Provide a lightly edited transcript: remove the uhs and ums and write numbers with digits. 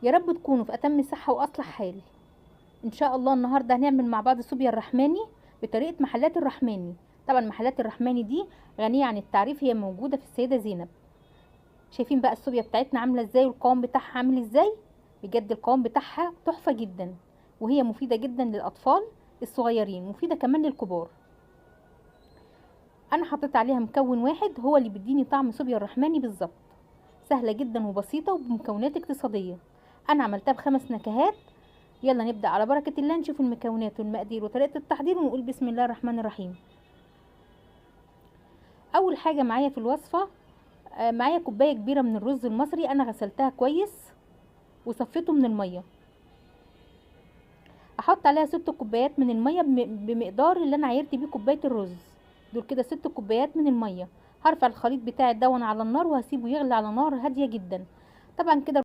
يا رب تكونوا في اتم صحه واصلح حال. ان شاء الله النهارده هنعمل مع بعض صوبيا الرحماني بطريقه محلات الرحماني. طبعا محلات الرحماني دي غنيه عن التعريف، هي موجوده في السيده زينب. شايفين بقى الصوبيا بتاعتنا عامله ازاي والقوام بتاعها عامل ازاي؟ بجد القوام بتاعها تحفه جدا، وهي مفيده جدا للاطفال الصغيرين، مفيده كمان للكبار. انا حطيت عليها مكون واحد هو اللي بيديني طعم صوبيا الرحماني بالظبط. سهله جدا وبسيطه وبمكونات اقتصاديه. انا عملتها ب5 نكهات. يلا نبدا على بركه الله، نشوف المكونات والمقادير وطريقه التحضير ونقول بسم الله الرحمن الرحيم. اول حاجه معايا في الوصفه معايا كوبايه كبيره من الرز المصري. انا غسلتها كويس وصفيته من الميه. احط عليها 6 كوبايات من الميه بمقدار اللي انا عايرت بيه كوبايه الرز. دول كده 6 كوبايات من الميه. هرفع الخليط بتاعي دون على النار وهسيبه يغلي على نار هاديه جدا. طبعا كده